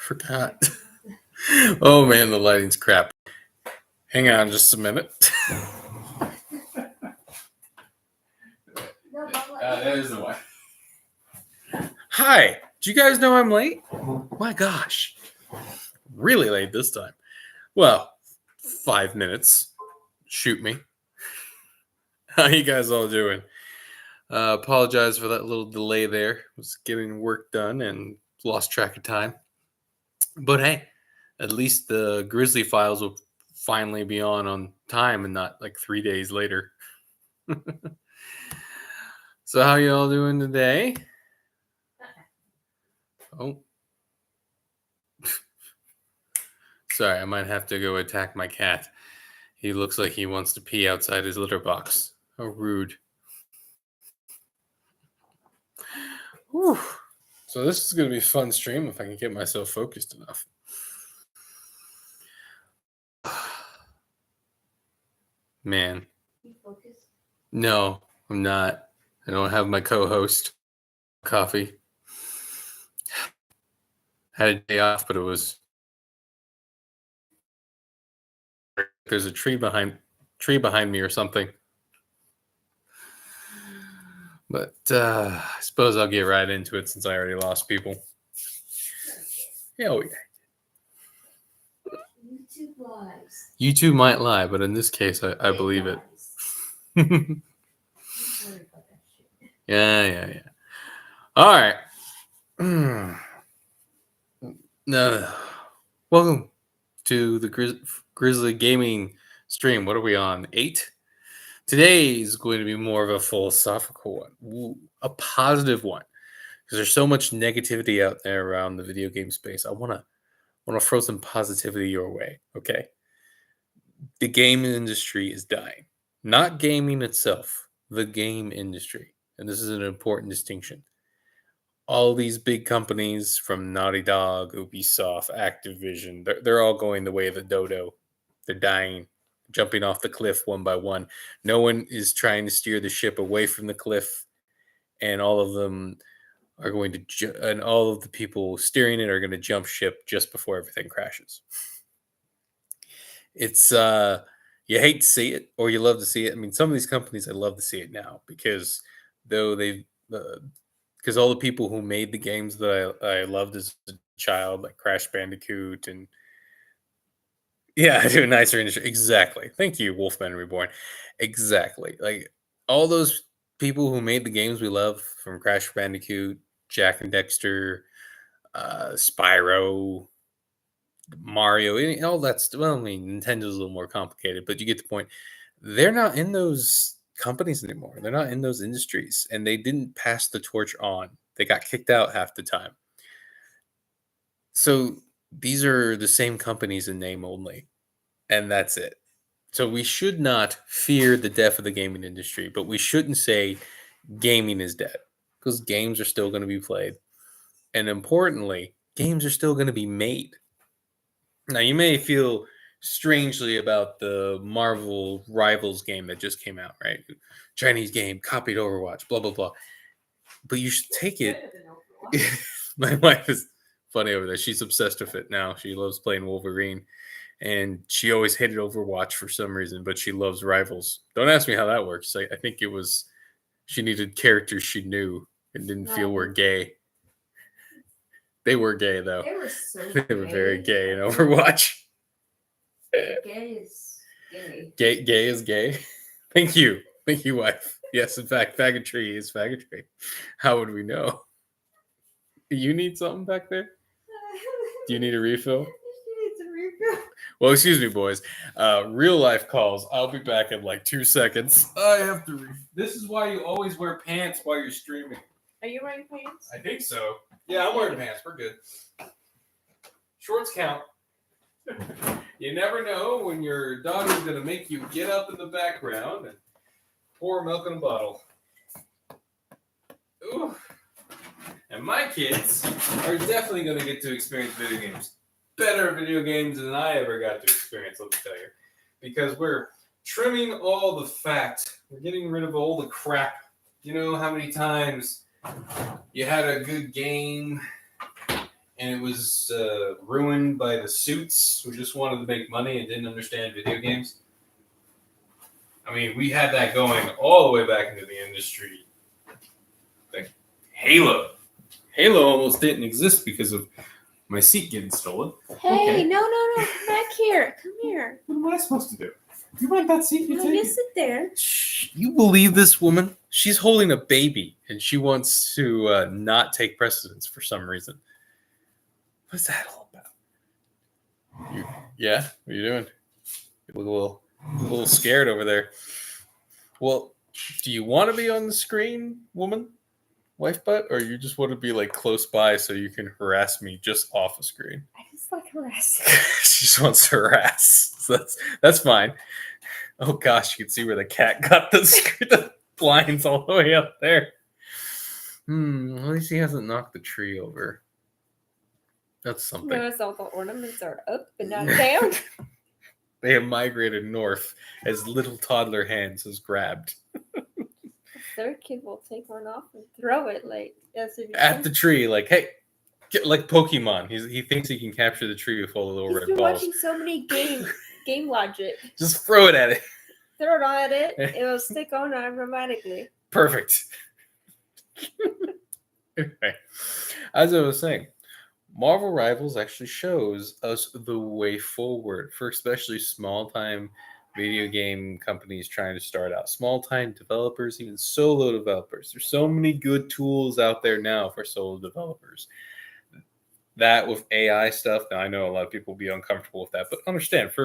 Forgot. Oh man, the lighting's crap. Hang on just a minute. That is the one. Hi. Do you guys know I'm late? My gosh. Really late this time. Well, 5 minutes. Shoot me. How you guys all doing? Apologize for that little delay there. Was getting work done and lost track of time. But hey, at least the Grizzly files will finally be on time and not like 3 days later. So how you all doing today? Oh. Sorry, I might have to go attack my cat. He looks like he wants to pee outside his litter box. How rude. Whew. So this is going to be a fun stream if I can get myself focused enough. Man. You focused? No, I'm not. I don't have my co-host. Coffee. Had a day off, but it was... There's a tree behind me or something. But I suppose I'll get right into it since I already lost people. Yeah, oh yeah. YouTube lies. YouTube might lie, but in this case, I believe it. Yeah. All right. No. Welcome to the Grizzly Gaming stream. What are we on? 8? Today is going to be more of a philosophical one, a positive one, because there's so much negativity out there around the video game space. I want to throw some positivity your way. Okay. The game industry is dying. Not gaming itself, the game industry. And this is an important distinction. All these big companies from Naughty Dog, Ubisoft, Activision, they're all going the way of the dodo. They're dying, jumping off the cliff one by one. No one is trying to steer the ship away from the cliff, and all of them are going to, and all of the people steering it are going to jump ship just before everything crashes. It's you hate to see it or you love to see it. I mean, some of these companies I love to see it now because all the people who made the games that I loved as a child, like Crash Bandicoot and do a nicer industry. Exactly. Thank you, Wolfman Reborn. Exactly. Like all those people who made the games we love, from Crash Bandicoot, Jack and Dexter, Spyro, Mario, all that stuff. Well, I mean, Nintendo's a little more complicated, but you get the point. They're not in those companies anymore. They're not in those industries, and they didn't pass the torch on. They got kicked out half the time. So these are the same companies in name only, and that's it. So we should not fear the death of the gaming industry, but we shouldn't say gaming is dead, because games are still going to be played. And importantly, games are still going to be made. Now, you may feel strangely about the Marvel Rivals game that just came out, right? Chinese game, copied Overwatch, blah, blah, blah. But you should take it. My wife is funny over there. She's obsessed with it now. She loves playing Wolverine. And she always hated Overwatch for some reason, but she loves Rivals. Don't ask me how that works. I think it was she needed characters she knew and didn't feel were gay. They were gay, though. They were so They were very gay in Overwatch. Gay is gay. Gay is gay. Thank you, wife. Yes, in fact, faggotry is faggotry. How would we know? You need something back there? Do you need a refill? She needs a refill. Well, excuse me, boys. Real life calls. I'll be back in like 2 seconds. I have to. This is why you always wear pants while you're streaming. Are you wearing pants? I think so. Yeah, I'm wearing pants. We're good. Shorts count. You never know when your daughter's going to make you get up in the background and pour milk in a bottle. Ooh. And my kids are definitely going to get to experience video games. Better video games than I ever got to experience, let me tell you. Because we're trimming all the fat. We're getting rid of all the crap. You know how many times you had a good game and it was ruined by the suits who just wanted to make money and didn't understand video games. I mean, we had that going all the way back into the industry. Like Halo. Halo almost didn't exist because of my seat getting stolen. Hey, Okay. no, come back here. Come here. What am I supposed to do? You want that seat? You No, take you it. sit there. Shh, you believe this woman? She's holding a baby and she wants to not take precedence for some reason. What's that all about? Yeah? What are you doing? You look a little scared over there. Well, do you want to be on the screen, woman? Wife butt? Or you just want to be like close by so you can harass me just off the screen? I just like harassing. She just wants to harass. So that's fine. Oh gosh, you can see where the cat got the blinds all the way up there. At least he hasn't knocked the tree over. That's something. Notice all the ornaments are up and not down. They have migrated north as little toddler hands has grabbed. Their kid will take one off and throw it like as if At the tree, like, hey, get like Pokemon. He thinks he can capture the tree with all the little He's red been balls. watching so many game logic. Just throw it at it. Throw it at it, it will stick on automatically. Perfect. Anyway, as I was saying, Marvel Rivals actually shows us the way forward for especially small-time video game companies trying to start out. Small-time developers, even solo developers. There's so many good tools out there now for solo developers. That with AI stuff, now I know a lot of people will be uncomfortable with that, but understand, if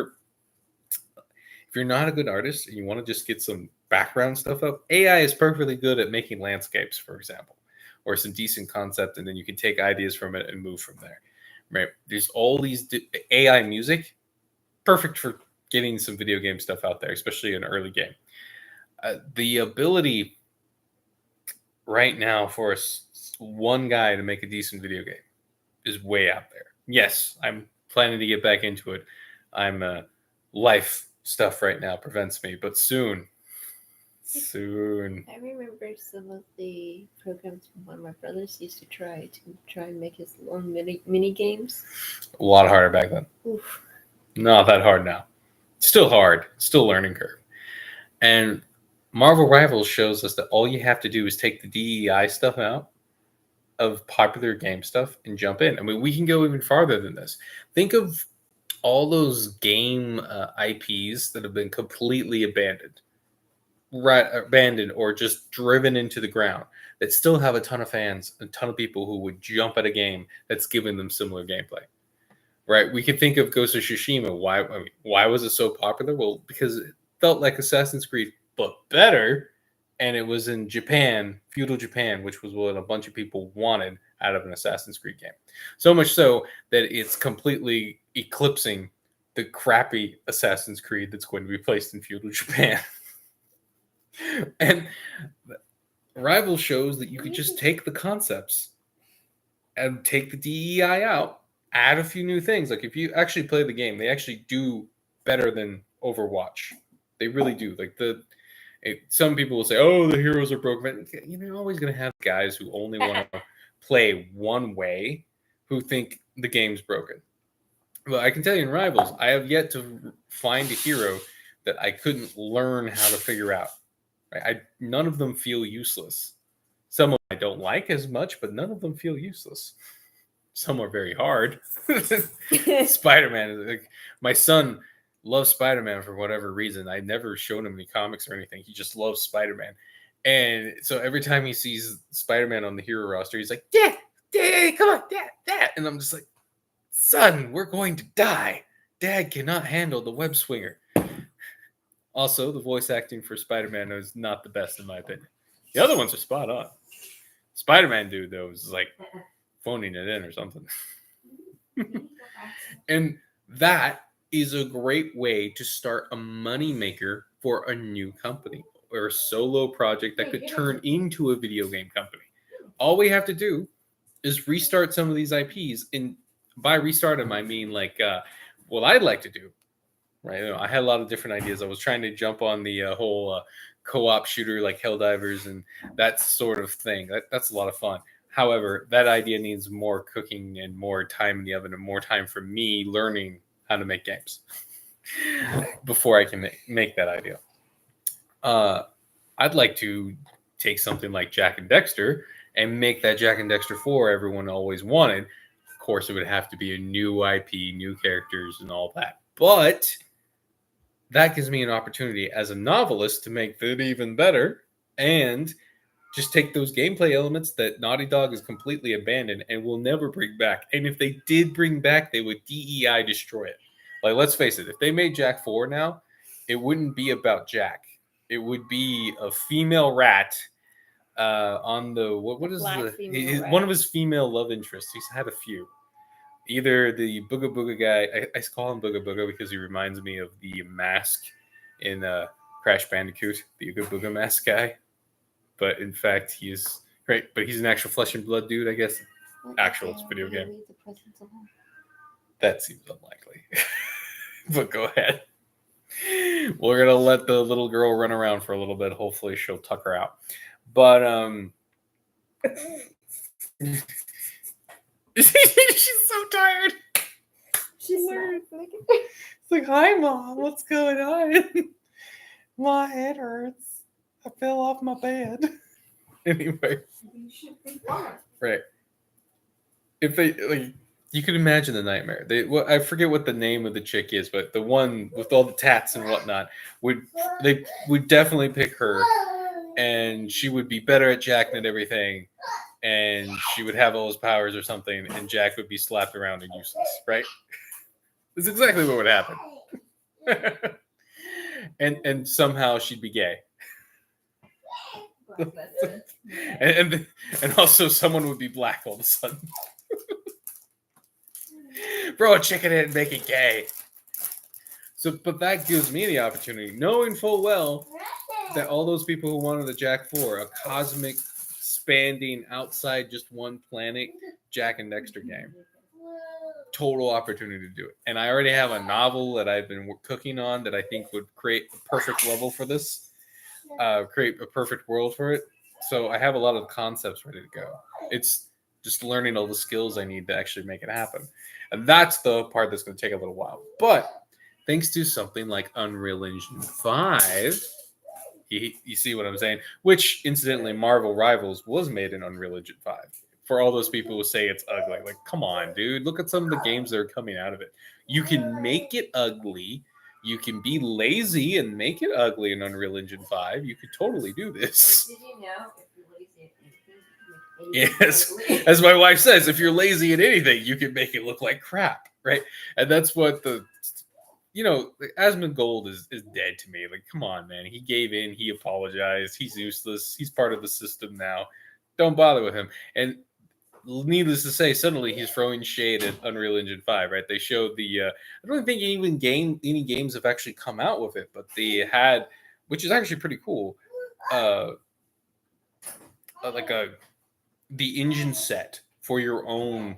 you're not a good artist and you want to just get some background stuff up, AI is perfectly good at making landscapes, for example, or some decent concept, and then you can take ideas from it and move from there. Right? There's all these AI music, perfect for getting some video game stuff out there, especially an early game. The ability right now for one guy to make a decent video game is way out there. Yes, I'm planning to get back into it. I'm life stuff right now prevents me, but soon. I remember some of the programs one of my brothers used to try and make his own mini games. A lot harder back then. Oof. Not that hard now. Still hard. Still learning curve. And Marvel Rivals shows us that all you have to do is take the DEI stuff out of popular game stuff and jump in. I mean, we can go even farther than this. Think of all those game IPs that have been completely abandoned or just driven into the ground that still have a ton of fans, a ton of people who would jump at a game that's given them similar gameplay. Right? We could think of Ghost of Tsushima. Why was it so popular? Well, because it felt like Assassin's Creed, but better. And it was in Japan, feudal Japan, which was what a bunch of people wanted out of an Assassin's Creed game. So much so that it's completely eclipsing the crappy Assassin's Creed that's going to be placed in feudal Japan. And Rival shows that you could just take the concepts and take the DEI out, add a few new things. Like if you actually play the game, they actually do better than Overwatch. They really do. Like some people will say, "Oh, the heroes are broken." You're always going to have guys who only want to play one way, who think the game's broken. Well, I can tell you in Rivals, I have yet to find a hero that I couldn't learn how to figure out. Right? None of them feel useless. Some of them I don't like as much, but none of them feel useless. Some are very hard. Spider-Man, like, my son loves Spider-Man for whatever reason. I never shown him any comics or anything. He just loves Spider-Man. And so every time he sees Spider-Man on the hero roster, he's like, Dad, come on, Dad. And I'm just like, son, we're going to die. Dad cannot handle the web swinger. Also, the voice acting for Spider-Man is not the best in my opinion. The other ones are spot on. Spider-Man dude, though, is like phoning it in or something. And that is a great way to start a money maker for a new company or a solo project that could turn into a video game company. All we have to do is restart some of these IPs. And by restart them, I mean like what I'd like to do. Right? I had a lot of different ideas. I was trying to jump on the whole co-op shooter like Helldivers and that sort of thing. That's a lot of fun. However, that idea needs more cooking and more time in the oven and more time for me learning how to make games before I can make that idea. I'd like to take something like Jack and Dexter and make that Jack and Dexter 4 everyone always wanted. Of course, it would have to be a new IP, new characters, and all that. But that gives me an opportunity as a novelist to make it even better and just take those gameplay elements that Naughty Dog has completely abandoned and will never bring back. And if they did bring back, they would DEI destroy it. Like, let's face it, if they made Jack 4 now, it wouldn't be about Jack. It would be a female rat on the what is Black the female one of rat. his female love interests. He's had a few. Either the Booga Booga guy, I call him Booga Booga because he reminds me of the mask in Crash Bandicoot, the Ooga Booga mask guy. But in fact, he is right. But he's an actual flesh and blood dude, I guess. Actual video game. Leave the presents alone. That seems unlikely. But go ahead. We're gonna let the little girl run around for a little bit. Hopefully, she'll tuck her out. But she's so tired. She's It's like, hi, Mom. What's going on? My head hurts. I fell off my bed. Anyway, You should be fine. right. If they like, you could imagine the nightmare. I forget what the name of the chick is, but the one with all the tats and whatnot they would definitely pick her, and she would be better at Jack than everything, and she would have all his powers or something, and Jack would be slapped around and useless. Right? That's exactly what would happen. and somehow she'd be gay. and also someone would be black all of a sudden. Throw a chicken in and make it gay. So, but that gives me the opportunity, knowing full well that all those people who wanted the Jack 4, a cosmic, spanning, outside just one planet Jack and Dexter game. Total opportunity to do it. And I already have a novel that I've been cooking on that I think would create the perfect level for this. Create a perfect world for it. So I have a lot of concepts ready to go. It's just learning all the skills I need to actually make it happen. And that's the part that's going to take a little while. But thanks to something like Unreal Engine 5, you see what I'm saying? Which, incidentally, Marvel Rivals was made in Unreal Engine 5. For all those people who say it's ugly, like, come on, dude. Look at some of the games that are coming out of it. You can make it ugly. You can be lazy and make it ugly in Unreal Engine 5. You could totally do this. Did you know if you're lazy at anything, Yes. As my wife says, if you're lazy at anything, you can make it look like crap, right? And that's what Asmongold is dead to me. Like, come on, man. He gave in. He apologized. He's useless. He's part of the system now. Don't bother with him. And needless to say, suddenly he's throwing shade at Unreal Engine 5, right? They showed I don't think any games have actually come out with it, but they had, which is actually pretty cool, the engine set for your own.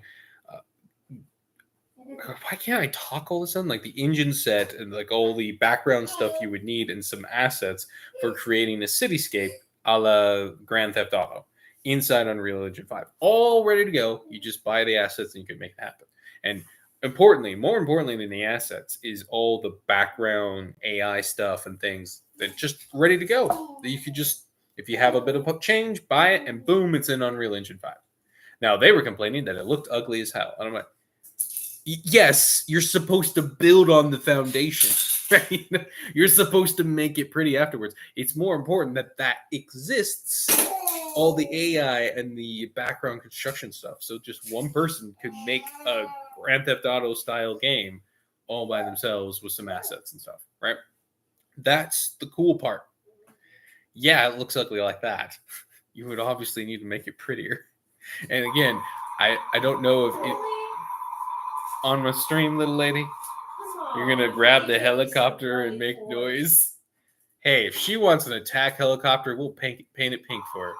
Why can't I talk all of a sudden? Like the engine set and like all the background stuff you would need and some assets for creating a cityscape a la Grand Theft Auto inside Unreal Engine 5. All ready to go. You just buy the assets and you can make it happen. And more importantly than the assets is all the background AI stuff and things that just ready to go. That you could just, if you have a bit of change, buy it and boom, it's in Unreal Engine 5. Now they were complaining that it looked ugly as hell. And I'm like, yes, you're supposed to build on the foundation, right? You're supposed to make it pretty afterwards. It's more important that exists, all the AI and the background construction stuff. So just one person could make a Grand Theft Auto style game all by themselves with some assets and stuff, right? That's the cool part. Yeah, it looks ugly like that. You would obviously need to make it prettier. And again, I don't know if it, on my stream, little lady, you're going to grab the helicopter and make noise. Hey, if she wants an attack helicopter, we'll paint it pink for her.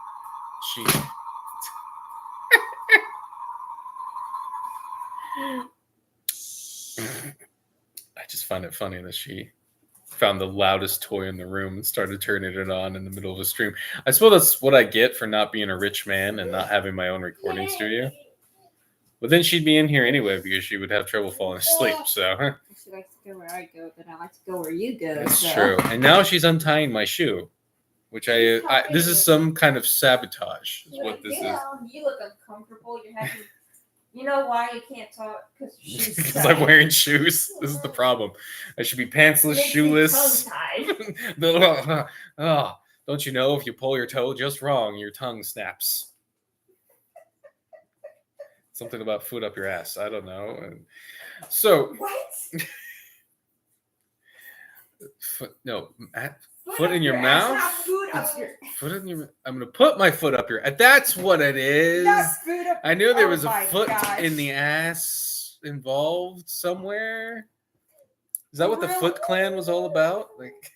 I just find it funny that she Found the loudest toy in the room and started turning it on in the middle of a stream. I suppose that's what I get for not being a rich man and not having my own recording studio. But then she'd be in here anyway because she would have trouble falling asleep. So She likes to go where I go, but I like to go where you go. it's so. true. And now she's untying my shoe, which I this is some kind of sabotage. Is what this is. You look uncomfortable. You're having. You know why you can't talk? Because I'm wearing shoes. This is the problem. I should be pantsless, shoeless. Oh, don't you know if you pull your toe just wrong, your tongue snaps? Something about foot up your ass. I don't know. So what? Foot in your mouth. Foot in your. I'm gonna put my foot up your. That's what it is. I knew there was a foot in the ass involved somewhere. Is that what the Foot Clan was all about? Like,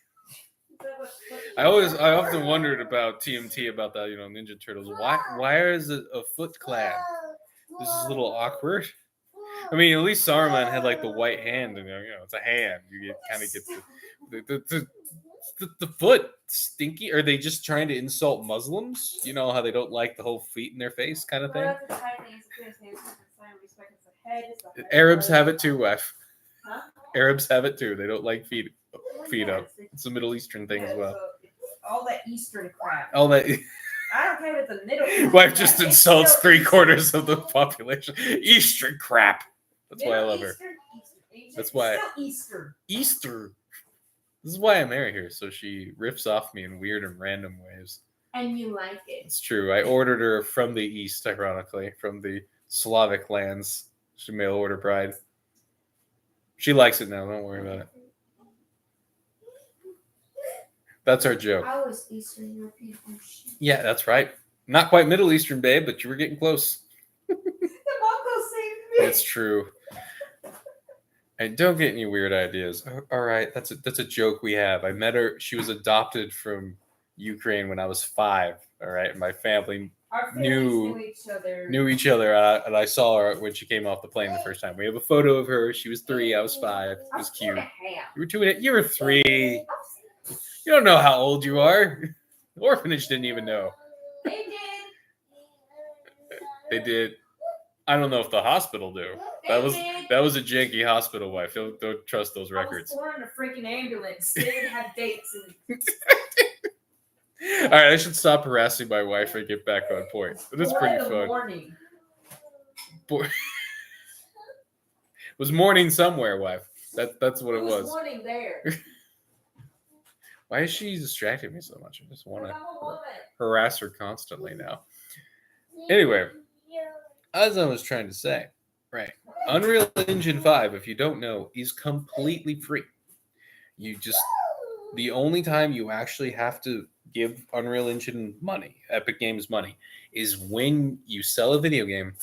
I often wondered about TMT about that. Ninja Turtles. Why is it a Foot Clan? This is a little awkward. I mean, at least Saruman had like the white hand, and it's a hand. You kind of get the foot stinky. Are they just trying to insult Muslims? You know how they don't like the whole feet in their face kind of thing. Arabs have it too, wife. Huh? Arabs have it too. They don't like feet up. It's a Middle Eastern thing as well. All that Eastern crap. All that. I don't care if it's a Middle. Wife just insults 3/4 of the population. Eastern crap. That's why I love her. That's why. Easter. This is why I marry her, so she riffs off me in weird and random ways. And you like it. It's true. I ordered her from the East, ironically, from the Slavic lands. She's a mail order bride. She likes it now. Don't worry about it. That's our joke. I was Eastern European. Yeah, that's right. Not quite Middle Eastern, babe, but you were getting close. The Mongol saved me. It's true. And don't get any weird ideas. All right, that's a joke we have. I met her. She was adopted from Ukraine when I was 5. All right, my family knew each other, and I saw her when she came off the plane the first time. We have a photo of her. She was 3. I was 5. It was cute. You were 2. You were 3. You don't know how old you are. The orphanage didn't even know. They did. I don't know if the hospital do. That was a janky hospital, wife. Don't trust those records. I was born in a freaking ambulance. They didn't have dates. All right, I should stop harassing my wife and get back on point. But it's pretty fun. Morning. It was morning somewhere, wife. That's what it was. Morning there. Why is she distracting me so much? I just want to harass her constantly now. Anyway, as I was trying to say, right? Unreal Engine 5, if you don't know, is completely free. The only time you actually have to give Unreal Engine money, Epic Games money, is when you sell a video game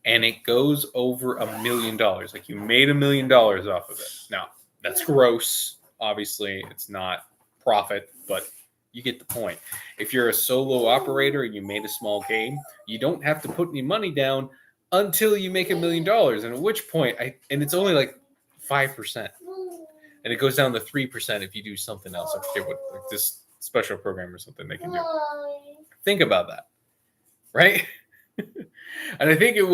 and it goes over $1 million. Like you made $1 million off of it. Now, that's gross. Obviously, it's not profit, but you get the point. If you're a solo operator and you made a small game, you don't have to put any money down until you make $1 million. And at which point, and it's only like 5%. And it goes down to 3% if you do something else. I forget what, like this special program or something they can do. Think about that, right? And I think it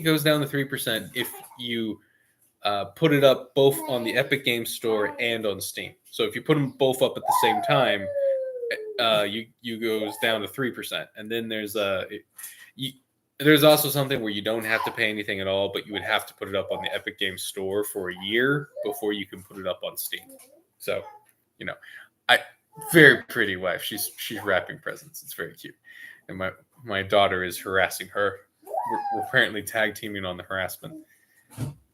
goes down to 3% if you put it up both on the Epic Games Store and on Steam. So if you put them both up at the same time, you goes down to 3%. And then there's also something where you don't have to pay anything at all, but you would have to put it up on the Epic Games Store for a year before you can put it up on Steam. So, very pretty wife. She's wrapping presents. It's very cute. And my daughter is harassing her. We're apparently tag teaming on the harassment.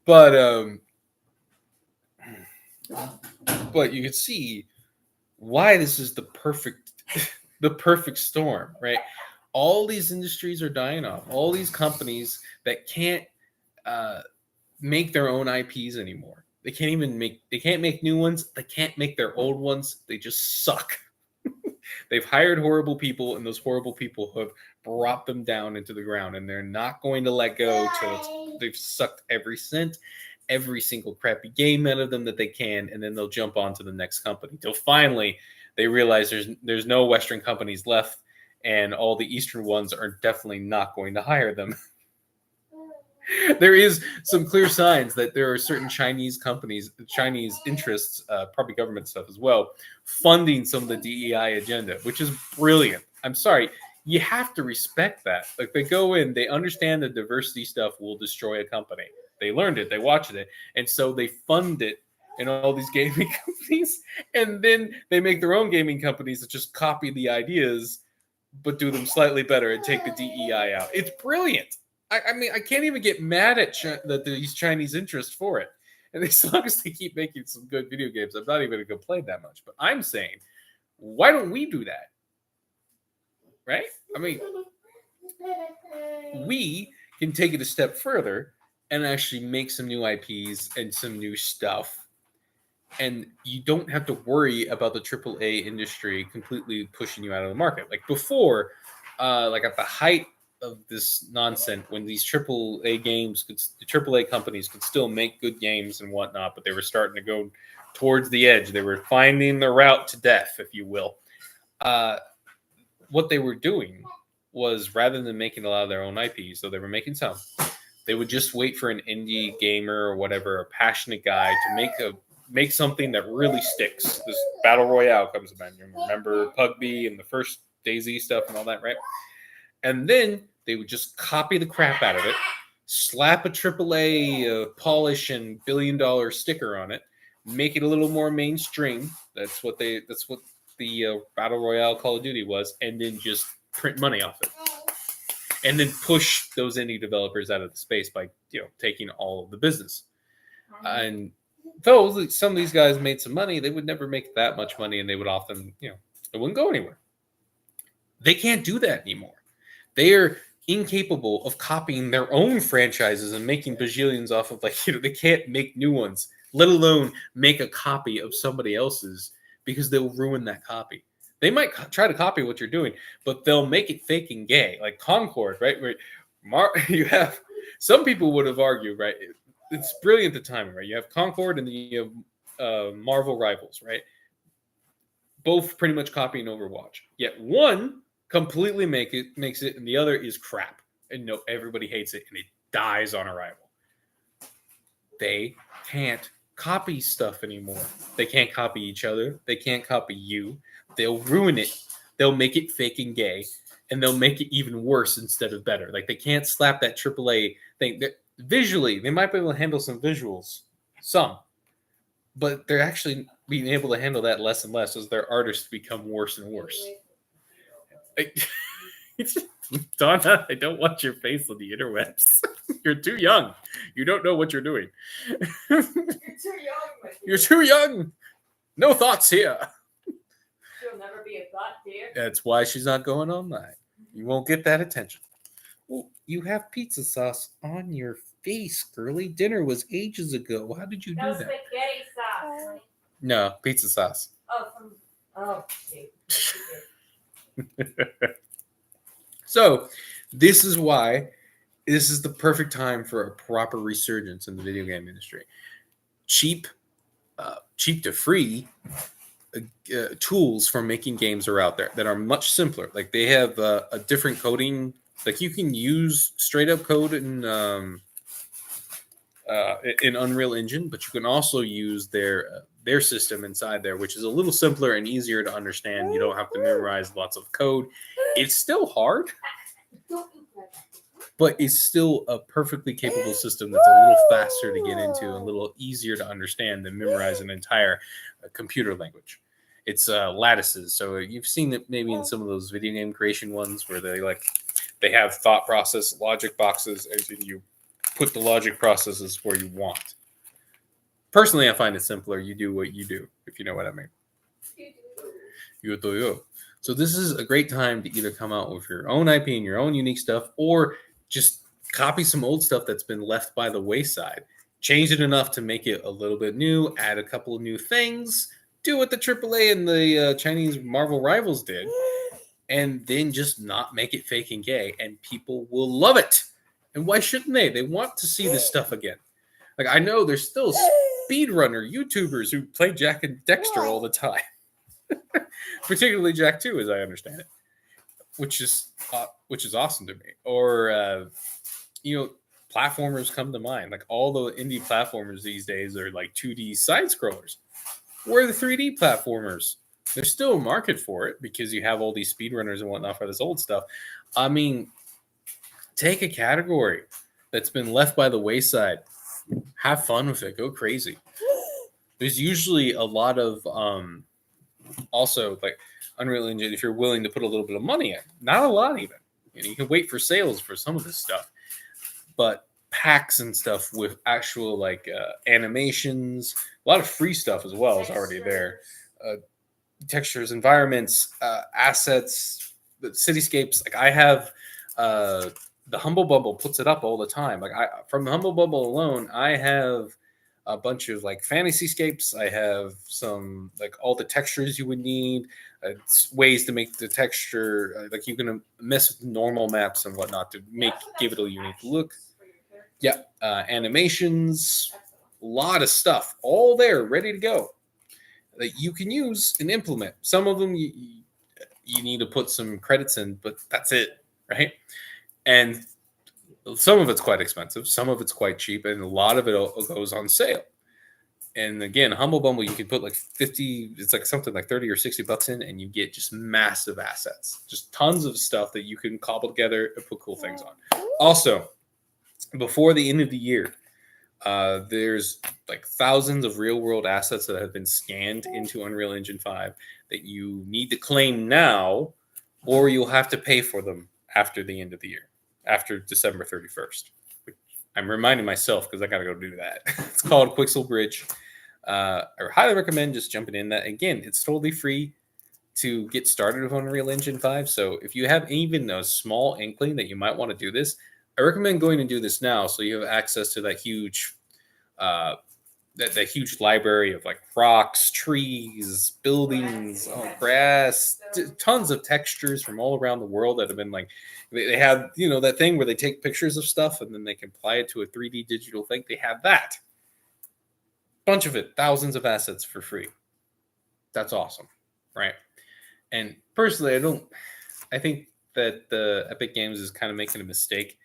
But you can see why this is the perfect storm, right? All these industries are dying off. All these companies that can't make their own IPs anymore. They can't make new ones. They can't make their old ones. They just suck. They've hired horrible people, and those horrible people have brought them down into the ground, and they're not going to let go till they've sucked every cent every single crappy game out of them that they can, and then they'll jump on to the next company till finally they realize there's no Western companies left, and all the Eastern ones are definitely not going to hire them. There is some clear signs that there are certain Chinese companies, Chinese interests, probably government stuff as well, funding some of the DEI agenda, which is brilliant. I'm sorry, you have to respect that. Like, they go in, they understand the diversity stuff will destroy a company. They learned it, they watched it, and so they fund it in all these gaming companies, and then they make their own gaming companies that just copy the ideas, but do them slightly better and take the DEI out. It's brilliant. I mean, I can't even get mad at these Chinese interests for it. And as long as they keep making some good video games, I'm not even going to complain that much. But I'm saying, why don't we do that? Right? I mean, we can take it a step further and actually make some new IPs and some new stuff. And you don't have to worry about the AAA industry completely pushing you out of the market. Like before, like at the height of this nonsense, when these AAA games, the AAA companies could still make good games and whatnot, but they were starting to go towards the edge. They were finding the route to death, if you will. What they were doing was, rather than making a lot of their own IPs, so they were making some, they would just wait for an indie gamer or whatever, a passionate guy, to make something that really sticks. This battle royale comes to mind. You remember Pugby and the first DayZ stuff and all that, right? And then they would just copy the crap out of it, slap a AAA polish and $1 billion sticker on it, make it a little more mainstream. That's what the battle royale Call of Duty was, and then just print money off it, and then push those indie developers out of the space by taking all of the business. And though some of these guys made some money, they would never make that much money, and they would often it wouldn't go anywhere. They can't do that anymore. They are incapable of copying their own franchises and making bajillions off of, they can't make new ones, let alone make a copy of somebody else's, because they'll ruin that copy. They might try to copy what you're doing, but they'll make it fake and gay, like Concord, right? Where you have, some people would have argued, right? It's brilliant, the timing, right? You have Concord and then you have Marvel Rivals, right? Both pretty much copying Overwatch. Yet one completely makes it, and the other is crap. And everybody hates it, and it dies on arrival. They can't copy stuff anymore. They can't copy each other. They can't copy you. They'll ruin it. They'll make it fake and gay, and they'll make it even worse instead of better. Like, they can't slap that AAA thing. Visually, they might be able to handle some visuals, but they're actually being able to handle that less and less as their artists become worse and worse. Donna, I don't want your face on the interwebs. You're too young. You don't know what you're doing. You're too young. You're too young. No thoughts here. She'll never be a thought, dear. That's why she's not going online. You won't get that attention. Well, you have pizza sauce on your face, girly. Dinner was ages ago. How did you do that? Spaghetti sauce. No, pizza sauce. Okay. So, this is why this is the perfect time for a proper resurgence in the video game industry. Cheap to free tools for making games are out there that are much simpler. Like, they have a different coding. Like, you can use straight up code in Unreal Engine, but you can also use their system inside there, which is a little simpler and easier to understand. You don't have to memorize lots of code. It's still hard, but it's still a perfectly capable system that's a little faster to get into, a little easier to understand than memorize an entire computer language. It's lattices. So you've seen it maybe in some of those video game creation ones where they have thought process logic boxes, and you put the logic processes where you want. Personally, I find it simpler. You do what you do, if you know what I mean. You do you. So this is a great time to either come out with your own IP and your own unique stuff, or just copy some old stuff that's been left by the wayside. Change it enough to make it a little bit new, add a couple of new things, do what the AAA and the Chinese Marvel Rivals did, and then just not make it fake and gay, and people will love it. And why shouldn't they? They want to see this stuff again. Like I know there's still speedrunner YouTubers who play Jack and Dexter all the time, particularly Jack 2, as I understand it, which is awesome to me. Or you know, platformers come to mind. Like all the indie platformers these days are like 2D side scrollers. Where are the 3D platformers? There's still a market for it because you have all these speedrunners and whatnot for this old stuff. I mean, take a category that's been left by the wayside. Have fun with it. Go crazy. There's usually a lot of also like Unreal Engine if you're willing to put a little bit of money in. Not a lot even. You can wait for sales for some of this stuff, but packs and stuff with actual like animations, a lot of free stuff as well is already there. Textures, environments, assets, the cityscapes. Like I have the Humble Bumble puts it up all the time. Like I from the Humble Bumble alone, I have a bunch of like fantasy scapes. I have some like all the textures you would need, ways to make the texture like you can mess with normal maps and whatnot to make give it a unique look. Yeah, animations, a lot of stuff, all there, ready to go that you can use and implement. Some of them you need to put some credits in, but that's it, right? And some of it's quite expensive, some of it's quite cheap, and a lot of it goes on sale. And again, Humble Bumble, you can put like 50, it's like something like 30 or 60 bucks in, and you get just massive assets, just tons of stuff that you can cobble together and put cool things on. Also, before the end of the year, there's like thousands of real world assets that have been scanned into Unreal Engine 5 that you need to claim now, or you'll have to pay for them after the end of the year, after December 31st. I'm reminding myself because I got to go do that. It's called Quixel Bridge. I highly recommend just jumping in that. Again, it's totally free to get started with Unreal Engine 5. So if you have even a small inkling that you might want to do this, I recommend going and do this now so you have access to that huge that huge library of like rocks, trees, buildings, grass, tons of textures from all around the world that have been like they have, you know, that thing where they take pictures of stuff and then they can apply it to a 3D digital thing. They have that. Bunch of it, thousands of assets for free. That's awesome, right? And personally, I think that the Epic Games is kind of making a mistake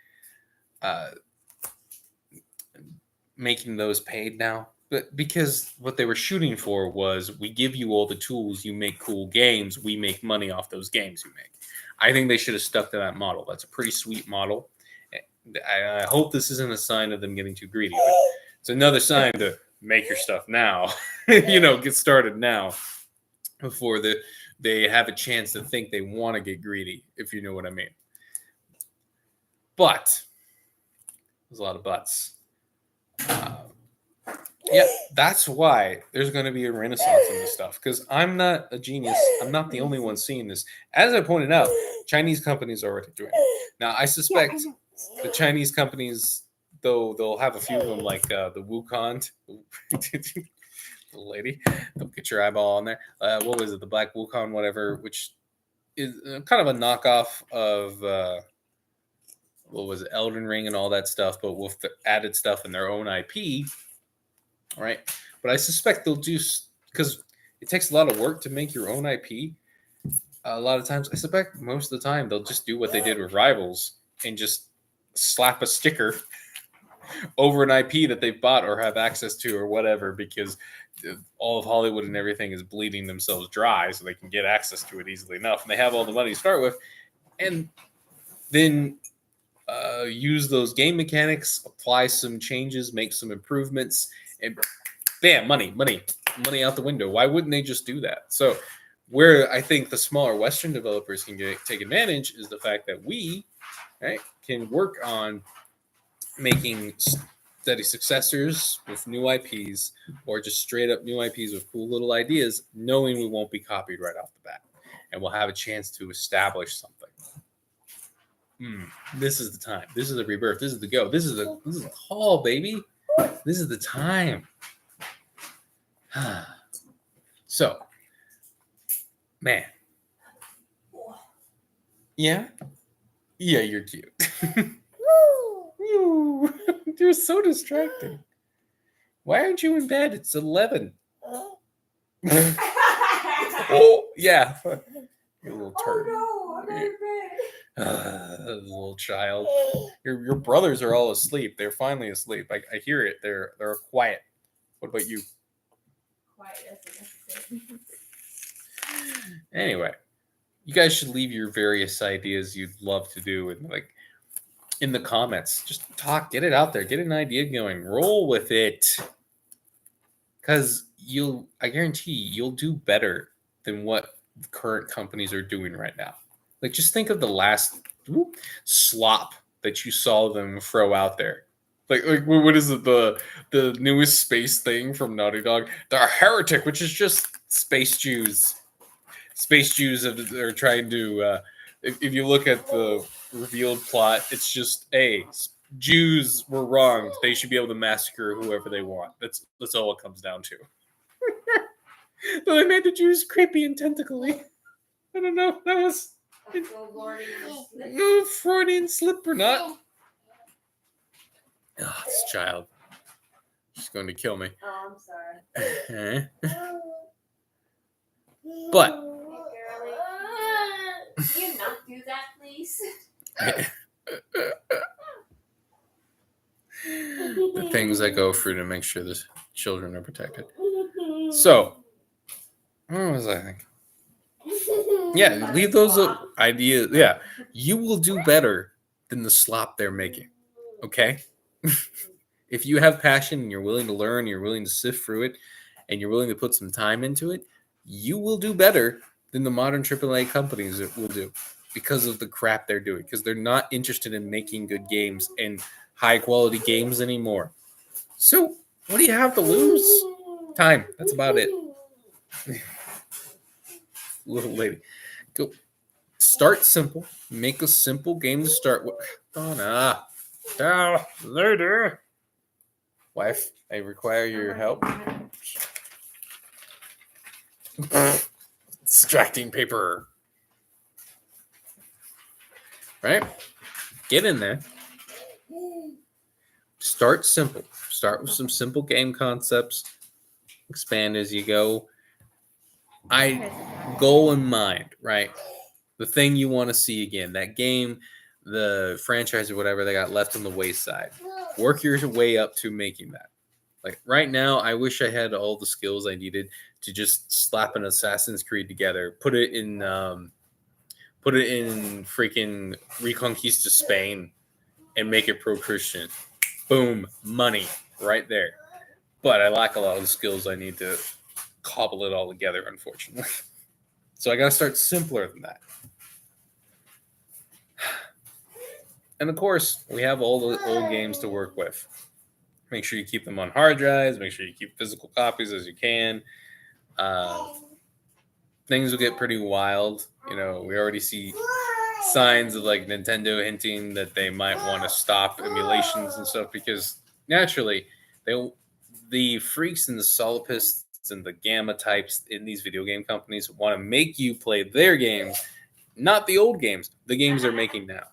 making those paid now. But because what they were shooting for was we give you all the tools, you make cool games, we make money off those games you make. I think they should have stuck to that model. That's a pretty sweet model. I hope this isn't a sign of them getting too greedy, but it's another sign to make your stuff now. Get started now before they have a chance to think they want to get greedy, if you know what I mean. But there's a lot of buts. Yeah, that's why there's going to be a renaissance in this stuff because I'm not a genius. I'm not the only one seeing this. As I pointed out, Chinese companies are already doing it. Now, I suspect the Chinese companies, though, they'll have a few of them like the Wukong. The lady, don't get your eyeball on there. What was it? The Black Wukong, whatever, which is kind of a knockoff of what was it, Elden Ring and all that stuff, but with the added stuff in their own IP. Right, but I suspect they'll do because it takes a lot of work to make your own IP. A lot of times, I suspect most of the time they'll just do what they did with Rivals and just slap a sticker over an IP that they bought or have access to or whatever, because all of Hollywood and everything is bleeding themselves dry, so they can get access to it easily enough, and they have all the money to start with, and then use those game mechanics, apply some changes, make some improvements. And bam, money out the window. Why wouldn't they just do that? So where I think the smaller Western developers can take advantage is the fact that we can work on making steady successors with new IPs or just straight up new IPs with cool little ideas, knowing we won't be copied right off the bat. And we'll have a chance to establish something. This is the time. This is the rebirth. This is the go. This is the call, baby. This is the time. So, man. Yeah? Yeah, you're cute. You're so distracting. Why aren't you in bed? It's 11. Oh, yeah. You little turd. Oh no, I'm not in bed. Little child. Your brothers are all asleep. They're finally asleep. I hear it. They're quiet. What about you? Quiet, that's it. Anyway, you guys should leave your various ideas you'd love to do in the comments. Just talk, get it out there, get an idea going, roll with it. Because I guarantee you'll do better than what current companies are doing right now. Like, just think of the last slop that you saw them throw out there. Like what is it? The newest space thing from Naughty Dog, the Heretic, which is just space Jews. Space Jews are trying to. If you look at the revealed plot, it's just Jews were wronged. They should be able to massacre whoever they want. That's all it comes down to. But they made the Jews creepy and tentacly. I don't know. That was no Freudian slip or not. Oh, this child. She's going to kill me. Oh, I'm sorry. But can you not do that, please? The things I go through to make sure the children are protected. So, what was I thinking? Yeah, leave those ideas. Yeah, you will do better than the slop they're making. Okay? If you have passion and you're willing to learn, you're willing to sift through it, and you're willing to put some time into it, you will do better than the modern AAA companies will do because of the crap they're doing. Because they're not interested in making good games and high quality games anymore. So, what do you have to lose? Time. That's about it. Little lady. Go. Start simple. Make a simple game to start with. Donna. Later. Wife, I require your help. Distracting paper. Right? Get in there. Start simple. Start with some simple game concepts. Expand as you go. Goal in mind, right? The thing you want to see again. That game, the franchise or whatever they got left on the wayside. Work your way up to making that. Like right now, I wish I had all the skills I needed to just slap an Assassin's Creed together, put it in freaking Reconquista Spain, and make it pro-Christian. Boom, money right there. But I lack a lot of the skills I need to cobble it all together, unfortunately. So I got to start simpler than that. And of course, we have all the old games to work with. Make sure you keep them on hard drives. Make sure you keep physical copies as you can. Things will get pretty wild. You know, we already see signs of like Nintendo hinting that they might want to stop emulations and stuff because naturally, the freaks and the solopists and the gamma types in these video game companies want to make you play their games, not the old games, the games they're making now.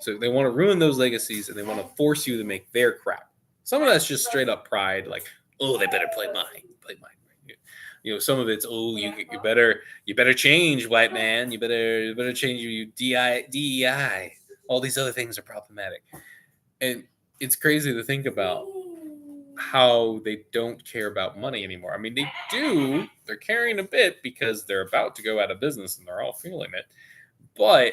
So they want to ruin those legacies and they want to force you to make their crap. Some of that's just straight up pride, like, oh, they better play mine. You know, some of it's, oh, you better change, white man. You better change your DEI. All these other things are problematic, and it's crazy to think about how they don't care about money anymore. I mean, they do. They're caring a bit because they're about to go out of business and they're all feeling it, but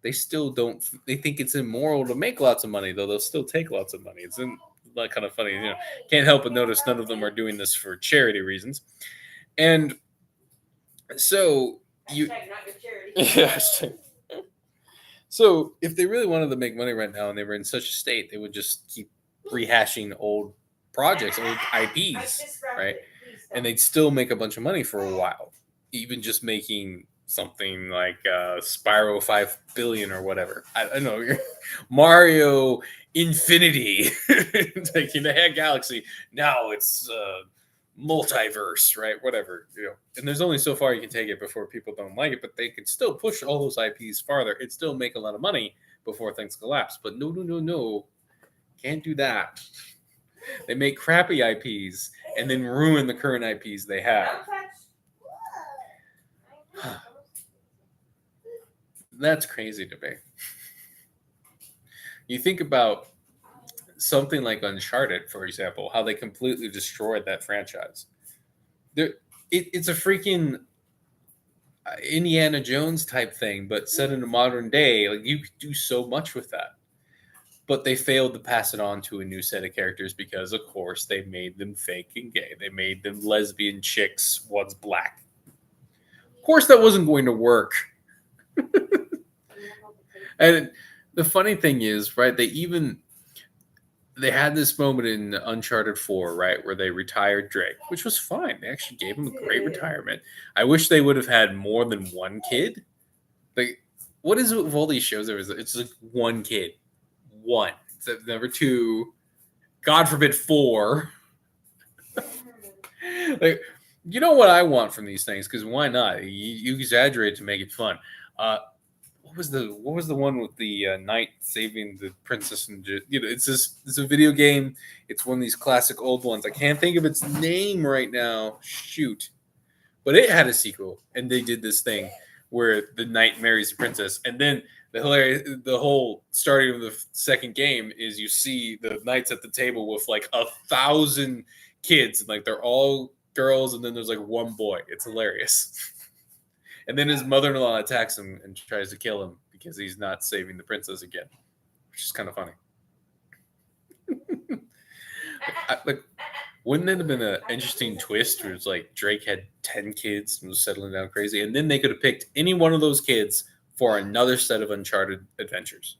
they still don't. They think it's immoral to make lots of money, though they'll still take lots of money. It's kind of funny, you know. Can't help but notice none of them are doing this for charity reasons. And so so if they really wanted to make money right now and they were in such a state, they would just keep rehashing old projects, old IPs, right? And they'd still make a bunch of money for a while, even just making something like Spyro 5 billion or whatever. I don't know. Mario Infinity taking the head galaxy. Now it's multiverse, right? Whatever, you know. And there's only so far you can take it before people don't like it, but they could still push all those IPs farther. It'd still make a lot of money before things collapse. But no. Can't do that. They make crappy IPs and then ruin the current IPs they have. That's crazy to me. You think about something like Uncharted, for example, how they completely destroyed that franchise. It's a freaking Indiana Jones type thing, but set in a modern day. Like you could do so much with that. But they failed to pass it on to a new set of characters because, of course, they made them fake and gay. They made them lesbian chicks, one's black. Of course, that wasn't going to work. And the funny thing is, right, they had this moment in Uncharted 4, right, where they retired Drake, which was fine. They actually gave him a great retirement. I wish they would have had more than one kid. Like, what is it with all these shows? It's like one kid. One. So number two, God forbid, four. Like, you know what I want from these things? Because why not? You exaggerate to make it fun. What was the one with the knight saving the princess and it's a video game. It's one of these classic old ones. I can't think of its name right now. Shoot, but it had a sequel, and they did this thing where the knight marries the princess, and then the whole starting of the second game is you see the knights at the table with like 1,000 kids, and like they're all girls, and then there's like one boy. It's hilarious. And then his mother-in-law attacks him and tries to kill him because he's not saving the princess again, which is kind of funny. Like, wouldn't it have been an interesting twist where it's like Drake had 10 kids and was settling down crazy, and then they could have picked any one of those kids for another set of Uncharted adventures?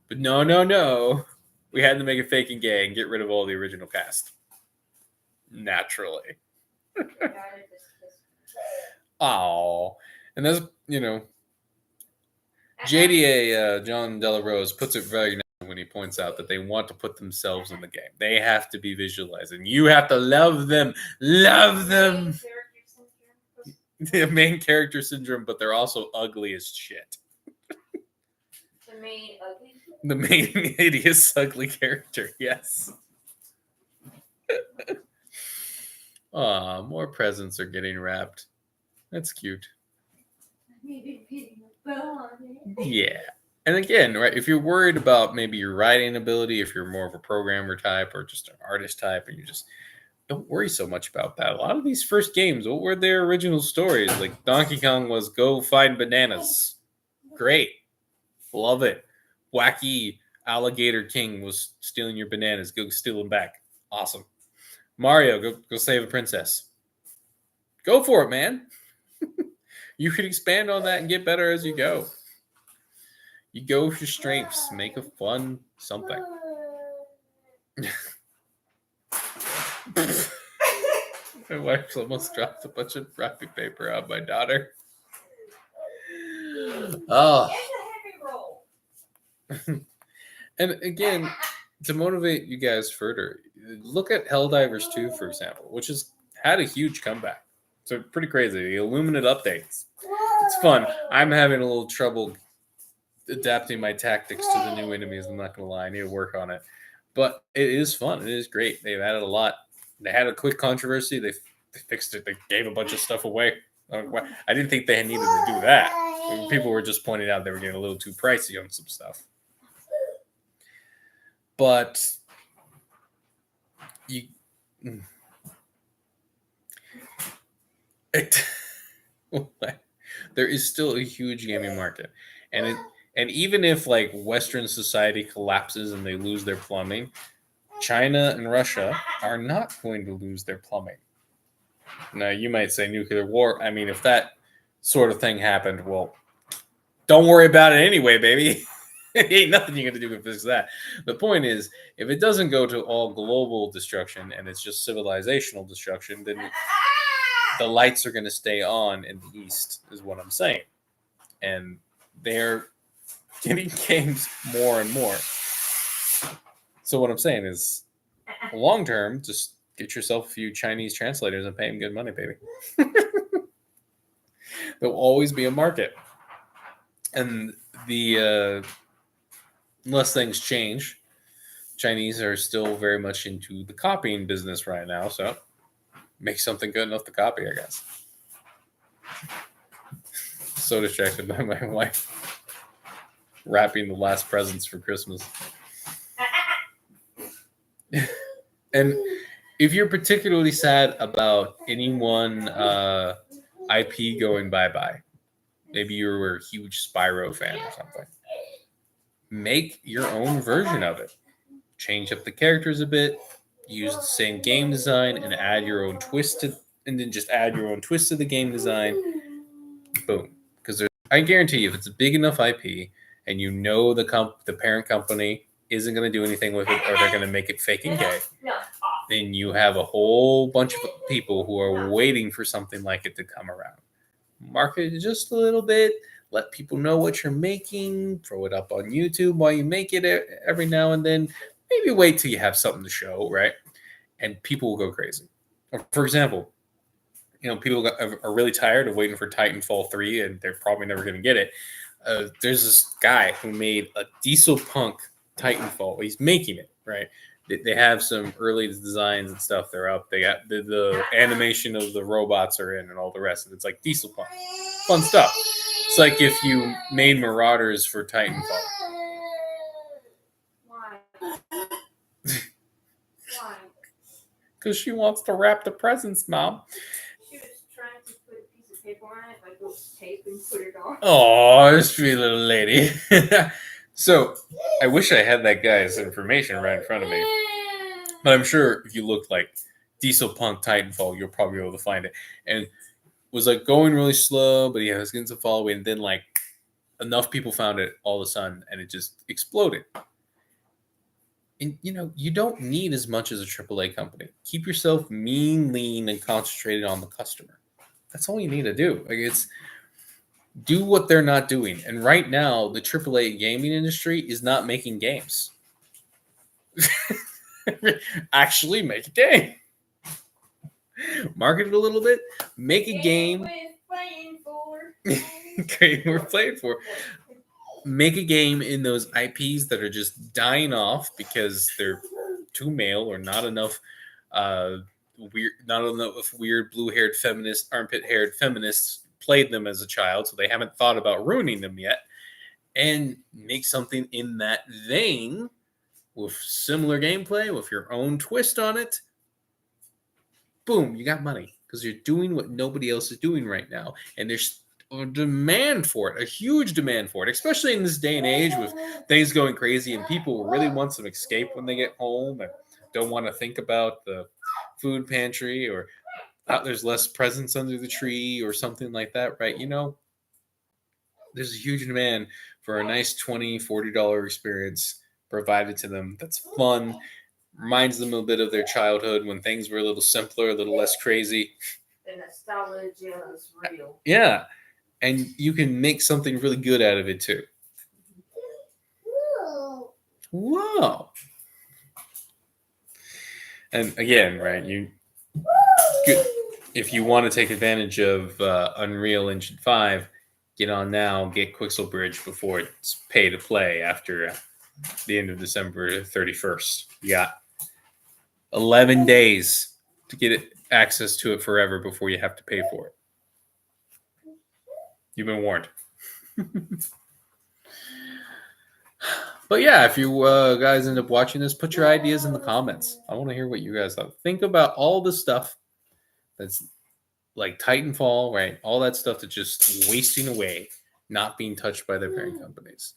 But no. We had to make it fake and gay and get rid of all the original cast. Naturally. Oh, and that's JDA John Della Rose puts it very nice when he points out that they want to put themselves in the game. They have to be visualized, and you have to love them. The main character syndrome, but they're also ugly as shit. The main hideous, ugly character. Yes. Aw, more presents are getting wrapped. That's cute. Yeah. And again, right, if you're worried about maybe your writing ability, if you're more of a programmer type or just an artist type, and you just don't worry so much about that. A lot of these first games, what were their original stories? Like Donkey Kong was go find bananas. Great. Love it. Wacky Alligator King was stealing your bananas. Go steal them back. Awesome. Mario, go save a princess. Go for it, man. You can expand on that and get better as you go. You go with your strengths. Make a fun something. My wife's almost dropped a bunch of wrapping paper on my daughter. Oh. And again, to motivate you guys further, look at Helldivers 2, for example, which has had a huge comeback. So pretty crazy. The Illuminate updates. It's fun. I'm having a little trouble adapting my tactics to the new enemies. I'm not going to lie. I need to work on it. But it is fun. It is great. They've added a lot. They had a quick controversy. They fixed it. They gave a bunch of stuff away. I didn't think they needed to do that. People were just pointing out they were getting a little too pricey on some stuff. But there is still a huge gaming market, and even if like Western society collapses and they lose their plumbing, China and Russia are not going to lose their plumbing. Now you might say nuclear war. I mean, if that sort of thing happened, well, don't worry about it anyway, baby. Ain't nothing you're going to do to fix that. The point is, if it doesn't go to all global destruction and it's just civilizational destruction, then the lights are going to stay on in the East, is what I'm saying. And they're getting games more and more. So what I'm saying is, long term, just get yourself a few Chinese translators and pay them good money, baby. There'll always be a market. And unless things change, Chinese are still very much into the copying business right now, so make something good enough to copy, I guess. So distracted by my wife wrapping the last presents for Christmas. And if you're particularly sad about any one IP going bye-bye, maybe you were a huge Spyro fan or something, make your own version of it. Change up the characters a bit, use the same game design, and add your own twist to, and then just add your own twist to the game design. Boom. Because I guarantee you, if it's a big enough IP, and you know the parent company isn't going to do anything with it, or they're going to make it fake and gay, then you have a whole bunch of people who are waiting for something like it to come around. Market it just a little bit. Let people know what you're making. Throw it up on YouTube while you make it every now and then. Maybe wait till you have something to show, right? And people will go crazy. For example, people are really tired of waiting for Titanfall 3, and they're probably never going to get it. There's this guy who made a diesel punk Titanfall. He's making it, right? They have some early designs and stuff. They're up. They got the animation of the robots are in and all the rest of it. It's like diesel punk. Fun stuff. It's like if you made Marauders for Titanfall. Because she wants to wrap the presents, Mom. She was trying to put a piece of paper on it, like little tape, and put it on. Oh, sweet little lady. So, I wish I had that guy's information right in front of me. But I'm sure if you look like Diesel Punk Titanfall, you'll probably be able to find it. And it was like going really slow, but he was getting some following. And then like enough people found it all of a sudden, and it just exploded. And, you don't need as much as a AAA company. Keep yourself mean, lean, and concentrated on the customer. That's all you need to do. Do what they're not doing. And right now, the AAA gaming industry is not making games. Actually, make a game. Market it a little bit. Make a game. We're playing for. Make a game in those IPs that are just dying off because they're too male or not enough weird blue-haired feminist, armpit-haired feminists played them as a child, so they haven't thought about ruining them yet. And make something in that vein with similar gameplay, with your own twist on it. Boom, you got money because you're doing what nobody else is doing right now, and there's a demand for it, a huge demand for it, especially in this day and age with things going crazy and people really want some escape when they get home and don't want to think about the food pantry or there's less presents under the tree or something like that, right? There's a huge demand for a nice $20, $40 experience provided to them that's fun, reminds them a bit of their childhood when things were a little simpler, a little less crazy. The nostalgia is real. Yeah. And you can make something really good out of it too. Whoa. And again, right, if you want to take advantage of Unreal Engine 5, get on now, get Quixel Bridge before it's pay to play after the end of December 31st. You got 11 days to get access to it forever before you have to pay for it. You've been warned. But yeah, if you guys end up watching this, put your ideas in the comments. I want to hear what you guys thought. Think about all the stuff that's like Titanfall, right? All that stuff that's just wasting away, not being touched by their parent companies.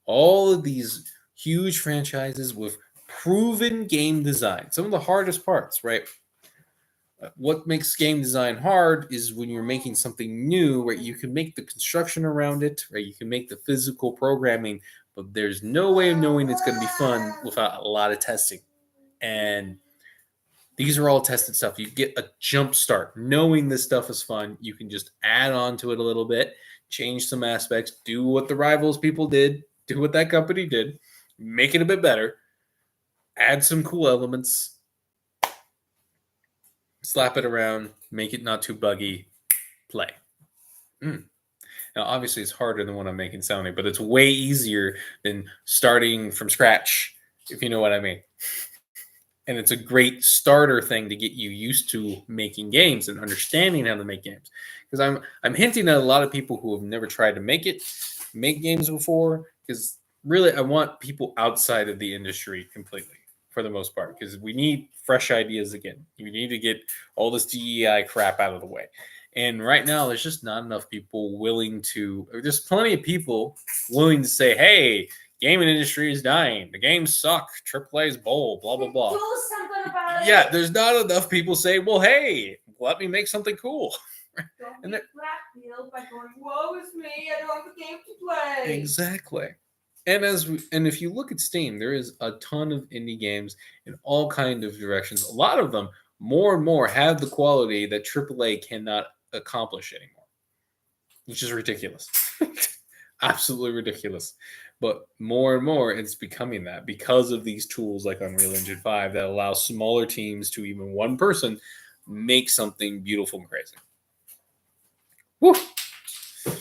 All of these huge franchises with proven game design. Some of the hardest parts, right? What makes game design hard is when you're making something new, right? You can make the construction around it, right? You can make the physical programming, but there's no way of knowing it's going to be fun without a lot of testing. And these are all tested stuff. You get a jump start. Knowing this stuff is fun, you can just add on to it a little bit, change some aspects, do what the Rivals people did, do what that company did, make it a bit better, add some cool elements, slap it around, make it not too buggy, play. Now, obviously, it's harder than what I'm making sounding, but it's way easier than starting from scratch if you know what I mean. And it's a great starter thing to get you used to making games and understanding how to make games. Because I'm hinting at a lot of people who have never tried to make games before. Because really, I want people outside of the industry completely, for the most part. Because we need fresh ideas again. We need to get all this DEI crap out of the way. And right now, there's just not enough people willing to. There's plenty of people willing to say, "Hey, gaming industry is dying. The games suck. AAA's bull. Blah blah blah." Do something about it. Yeah, there's not enough people say, "Well, hey, let me make something cool." Don't And get blackmailed by going, "Woe is me! I don't have a game to play." Exactly. And if you look at Steam, there is a ton of indie games in all kind of directions. A lot of them, more and more, have the quality that AAA cannot accomplish anymore, which is ridiculous. Absolutely ridiculous. But more and more, it's becoming that because of these tools like Unreal Engine 5 that allow smaller teams to even one person make something beautiful and crazy. Woo!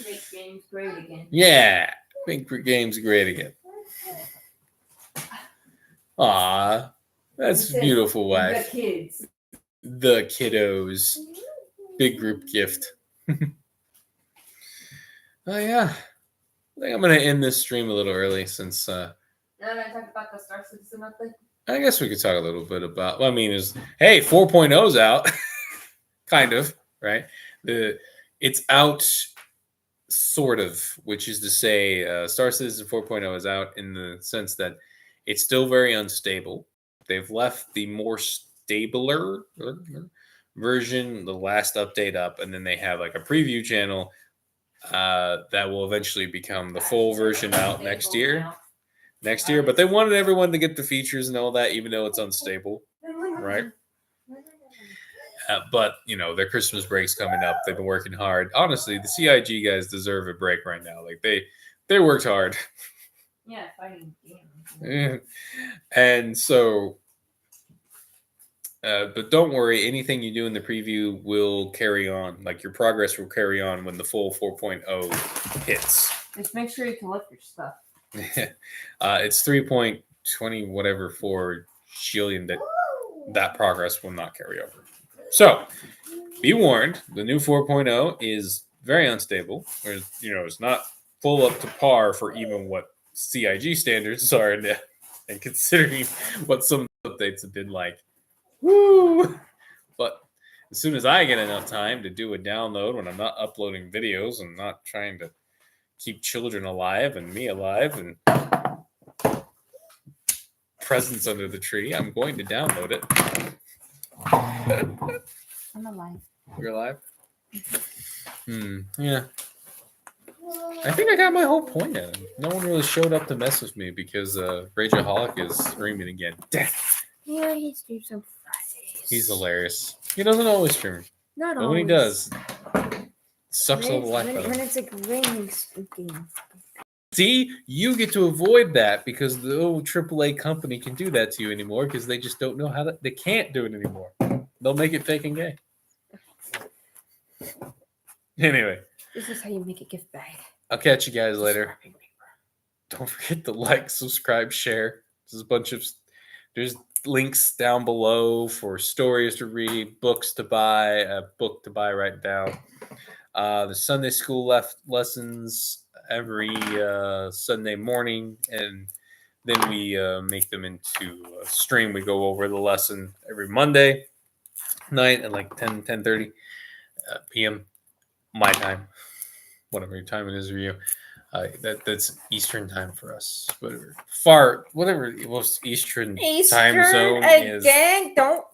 Make games great again. Yeah, make games great again. Aw, that's beautiful, wife. The kids. The kiddos. Big group gift. Oh, yeah. I think I'm going to end this stream a little early since... Now that I talk about the Star Citizen update. I guess we could talk a little bit about... Well, I mean, hey, 4.0's out. Kind of, right? It's out, sort of, which is to say Star Citizen 4.0 is out in the sense that it's still very unstable. They've left the more stabler version, the last update up, and then they have like a preview channel that will eventually become the full version out next year. But they wanted everyone to get the features and all that, even though it's unstable, right? But their Christmas break's coming up. They've been working hard. Honestly, the CIG guys deserve a break right now. Like they worked hard. Yeah, fighting games. And so, but don't worry. Anything you do in the preview will carry on. Like your progress will carry on when the full 4.0 hits. Just make sure you collect your stuff. It's 3.20 whatever for Shillion that progress will not carry over. So, be warned, the new 4.0 is very unstable. It's not full up to par for even what CIG standards are, and considering what some updates have been like. Woo! But as soon as I get enough time to do a download when I'm not uploading videos and not trying to keep children alive and me alive and presents under the tree, I'm going to download it. I'm alive. You're alive? Yeah. I think I got my whole point out. No one really showed up to mess with me because Rageaholic is streaming again. Damn. Yeah, he streams on Fridays. He's hilarious. He doesn't always stream. Not but always. when he does, sucks all the life out of him. When it's like raining spooking. See, you get to avoid that because the old AAA company can do that to you anymore because they just don't know how to. They can't do it anymore. They'll make it fake and gay. Anyway. This is how you make a gift bag. I'll catch you guys later. Don't forget to like, subscribe, share. There's links down below for stories to read, books to buy, a book to buy right now. The Sunday school lessons every Sunday morning, and then we make them into a stream. We go over the lesson every Monday night at like 10:30 p.m. my time, whatever your time it is for you. That's Eastern time for us. Whatever most Eastern time zone is. Gang, don't.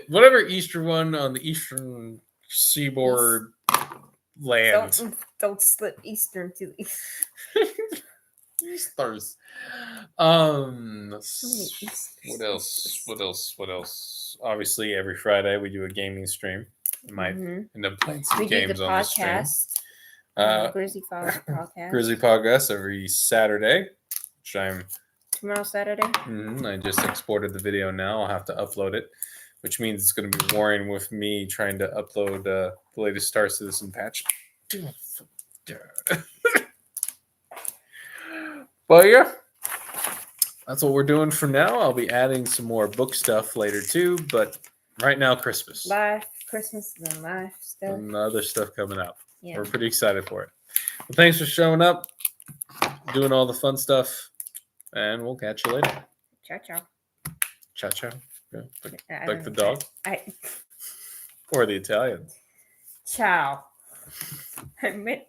Whatever Eastern one on the Eastern seaboard land. Don't slip Eastern to the East. Easters. What else? Obviously, every Friday we do a gaming stream. We might end up playing some games on the stream. Grizzly podcast. Grizzly podcast every Saturday, which I'm tomorrow Saturday. I just exported the video now. I'll have to upload it, which means it's going to be warring with me trying to upload the latest Star Citizen patch. But yeah, that's what we're doing for now. I'll be adding some more book stuff later too, but right now, Christmas Life, Christmas, and life stuff. and other stuff coming up. Yeah. We're pretty excited for it. Well, thanks for showing up, doing all the fun stuff, and we'll catch you later. Ciao, ciao. Ciao, ciao. Yeah, I like the don't- dog I or the Italians. ciao. I meant